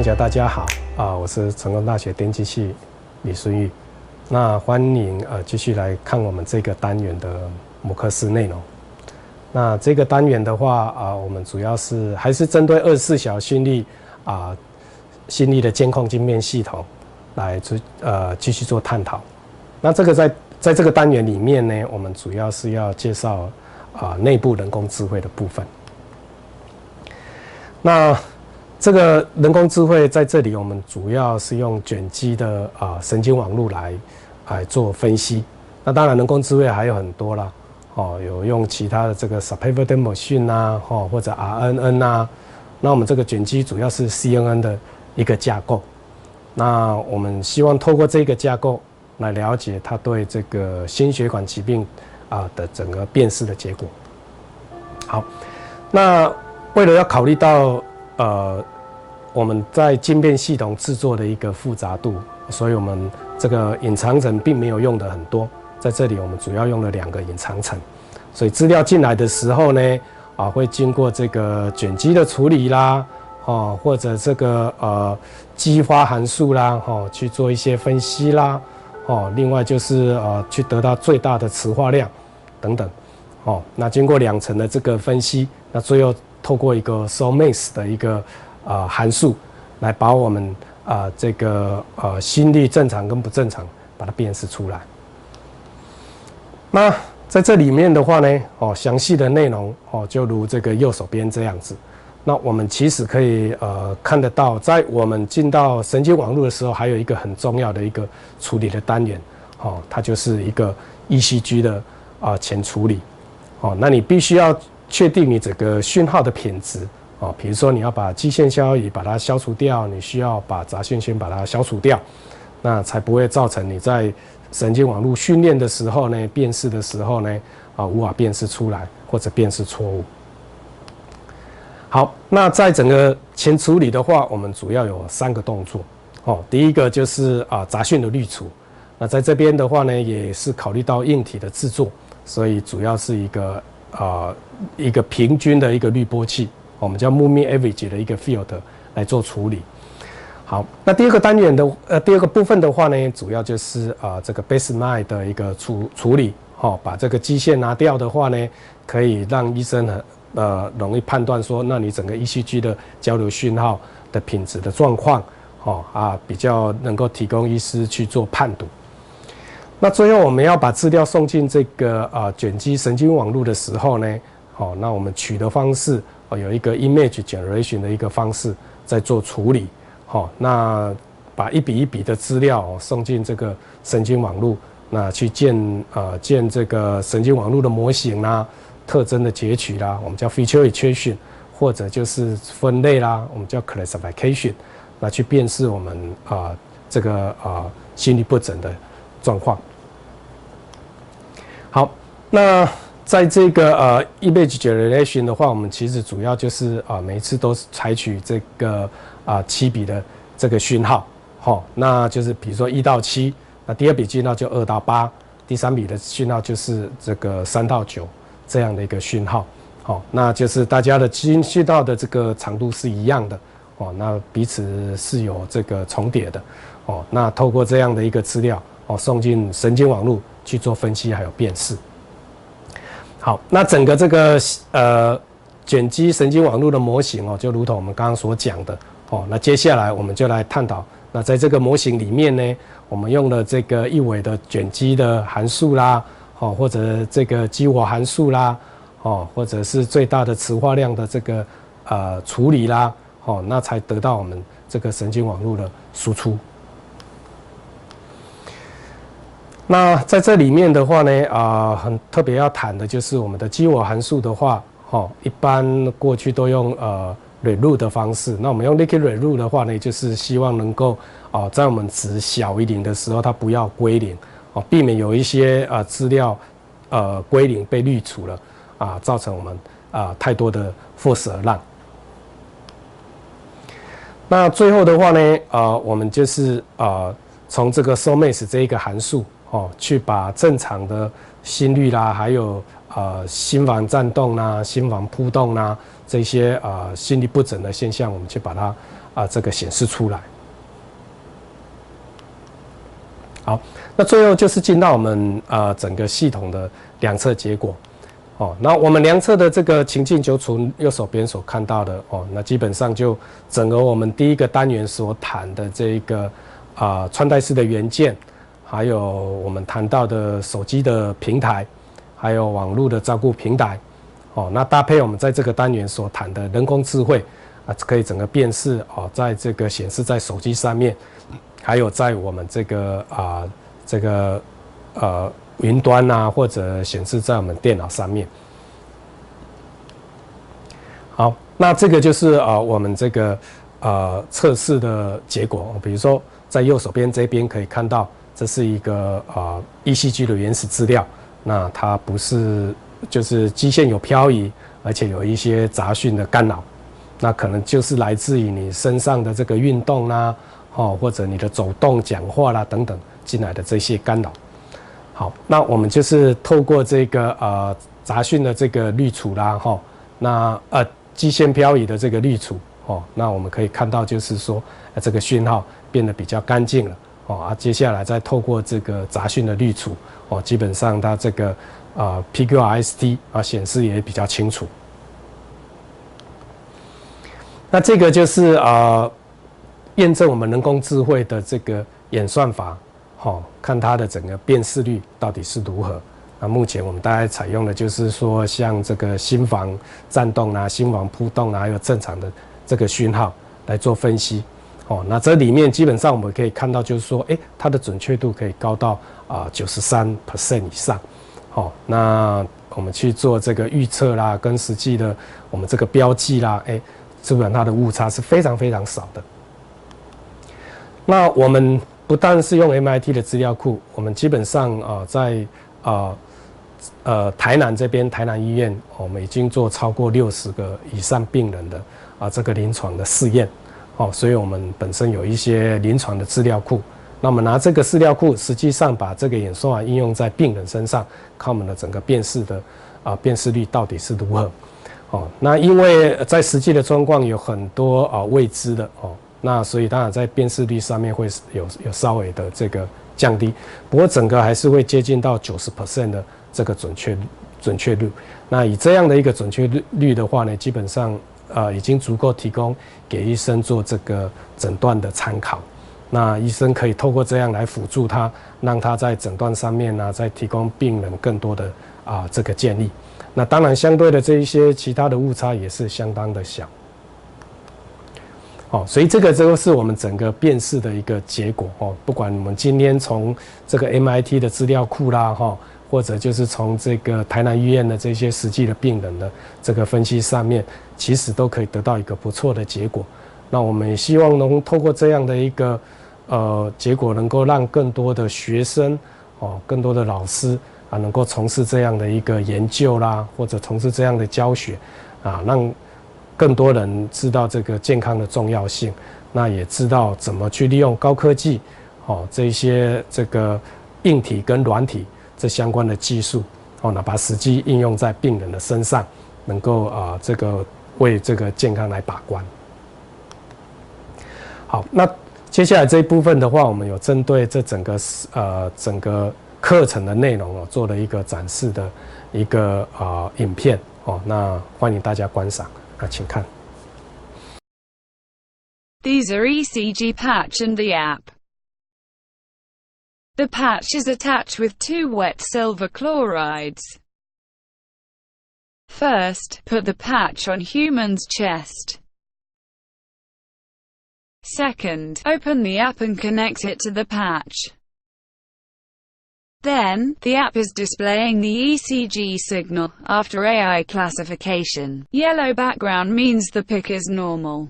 同学大家好我是成功大学电机系李顺玉。那欢迎继续来看我们这个单元的母课室内容。那这个单元的话我们主要是还是针对24小心率心率的监控晶片系统来继续做探讨。那这个在这个单元里面呢，我们主要是要介绍内部人工智慧的部分。那这个人工智慧在这里，我们主要是用卷积的神经网络来做分析。那当然，人工智慧还有很多啦，有用其他的这个 Supervised Machine 啊，或者 RNN 啊。那我们这个卷积主要是 CNN 的一个架构。那我们希望透过这个架构来了解它对这个心血管疾病的整个辨识的结果。好，那为了要考虑到我们在晶片系统制作的一个复杂度，所以我们这个隐藏层并没有用的很多。在这里我们主要用了2个隐藏层，所以资料进来的时候呢，会经过这个卷积的处理啦，或者这个激发函数啦，去做一些分析啦，另外就是去得到最大的磁化量等等。那经过2层的这个分析，那最后透过一个 Somax 的一个函数来把我们这个心率正常跟不正常把它辨识出来。那在这里面的话呢，详细的内容就如这个右手边这样子。那我们其实可以看得到，在我们进到神经网络的时候，还有一个很重要的一个处理的单元，它就是一个 ECG 的前处理。那你必须要确定你整个讯号的品质比如说你要把基线效益把它消除掉，你需要把杂讯先把它消除掉，那才不会造成你在神经网络训练的时候呢，辨识的时候呢无法辨识出来或者辨识错误。好，那在整个前处理的话，我们主要有3个动作第一个就是杂讯的滤除。那在这边的话呢，也是考虑到硬体的制作，所以主要是一个平均的一个滤波器，我们叫 Moving Average 的一个 field 来做处理。好，那第二个单元的第二个部分的话呢，主要就是这个 baseline 的一个处理，把这个基线拿掉的话呢，可以让医生容易判断说，那你整个 ECG 的交流讯号的品质的状况，比较能够提供医师去做判读。那最后我们要把资料送进这个卷积神经网络的时候呢，那我们取的方式有一个 image generation 的一个方式在做处理。那把1比1比的资料送进这个神经网络，那去建这个神经网络的模型啦、特征的截取啦，我们叫 feature extraction， 或者就是分类啦，我们叫 classification， 那去辨识我们这个心律不整的状况。好，那在这个image generation 的话，我们其实主要就是每一次都是采取这个7比的这个讯号，那就是比如说1到7，那第2笔讯号就2到8，第3笔的讯号就是这个3到9这样的一个讯号，那就是大家的讯号的这个长度是一样的，那彼此是有这个重叠的，那透过这样的一个资料送进神经网络去做分析还有辨识。好，那整个这个卷积神经网络的模型就如同我们刚刚所讲的那接下来我们就来探讨，那在这个模型里面呢，我们用了这个一维的卷积的函数啦，或者这个激活函数啦，或者是最大的磁化量的这个处理啦，那才得到我们这个神经网络的输出。那在这里面的话呢，很特别要谈的就是我们的激活函数的话，一般过去都用ReLU 的方式。那我们用 Liquid ReLU 的话呢，就是希望能够在我们值小于0的时候，它不要归零，避免有一些资料归零被滤除了造成我们太多的 false alarm。那最后的话呢，我们就是从这个 Somax 这一个函数去把正常的心率啦，还有心房颤动啦、心房扑动啦这些心律不整的现象，我们去把它这个显示出来。好，那最后就是进到我们整个系统的量测结果。那我们量测的这个情境就从右手边所看到的那基本上就整个我们第一个单元所谈的这一个穿戴式的元件，还有我们谈到的手机的平台，还有网络的照顾平台，那搭配我们在这个单元所谈的人工智慧可以整个辨识在这个显示在手机上面，还有在我们这个云端或者显示在我们电脑上面。好，那这个就是我们这个测试的结果。比如说在右手边这边可以看到，这是一个ECG 的原始资料。那它不是就是基线有漂移，而且有一些杂讯的干扰，那可能就是来自于你身上的这个运动啦，或者你的走动、讲话啦等等进来的这些干扰。好，那我们就是透过这个杂讯的这个滤除啦，那基线漂移的这个滤除，那我们可以看到就是说这个讯号变得比较干净了，接下来再透过这个杂讯的滤除，基本上它这个PQRST 显示也比较清楚。那这个就是验证我们人工智慧的这个演算法，看它的整个辨识率到底是如何。那目前我们大概采用的就是说，像这个心房颤动啦、心房扑动啦，还有正常的这个讯号来做分析。那这里面基本上我们可以看到，就是说，它的准确度可以高到93% 以上。那我们去做这个预测啦，跟实际的我们这个标记啦，基本上它的误差是非常非常少的。那我们不但是用 MIT 的资料库，我们基本上在台南这边台南医院，我们已经做超过60个以上病人的这个临床的试验，所以我们本身有一些临床的资料库。那我们拿这个资料库，实际上把这个演算法应用在病人身上，看我们的整个辨识的辨识率到底是如何。那因为在实际的状况有很多未知的那所以当然在辨识率上面会有稍微的这个降低，不过整个还是会接近到90% 的这个准确率。那以这样的一个准确率的话呢，基本上已经足够提供给医生做这个诊断的参考。那医生可以透过这样来辅助他，让他在诊断上面再提供病人更多的这个建议。那当然相对的这一些其他的误差也是相当的小。所以这个就是我们整个辨识的一个结果不管我们今天从这个 MIT 的资料库啦或者就是从这个台南医院的这些实际的病人的这个分析上面，其实都可以得到一个不错的结果。那我们也希望能透过这样的一个结果，能够让更多的学生更多的老师能够从事这样的一个研究啦，或者从事这样的教学让更多人知道这个健康的重要性，那也知道怎么去利用高科技这些这个硬体跟软体这相关的技术那把实际应用在病人的身上，能够这个为这个健康来把关。好，那接下来这一部分的话，我们有针对这整个课程的内容做了一个展示的一个影片那欢迎大家观赏。请看。These are ECG patch and the app. The patch is attached with 2 wet silver chlorides. First, put the patch on human's chest. Second, open the app and connect it to the patch. Then, the app is displaying the ECG signal. After AI classification, yellow background means the pic is normal.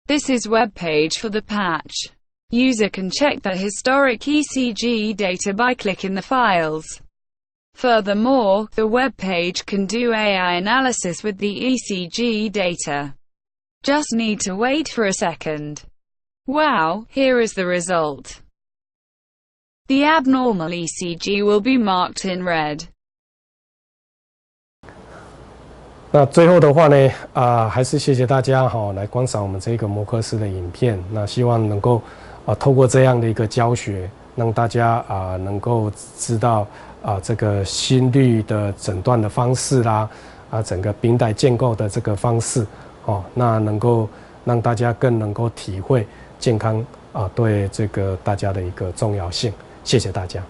This is web page for the patch. User can check the historic ECG data by clicking the files. Furthermore, the web page can do AI analysis with the ECG data. Just need to wait for a second. Wow, here is the result. The abnormal ECG will be marked in red. 那最后的话呢，还是谢谢大家来观赏我们这个摩柯斯的影片。那希望能够透过这样的一个教学，让大家能够知道这个心率的诊断的方式啦，整个冰袋建构的这个方式，那能够让大家更能够体会健康对这个大家的一个重要性。谢谢大家。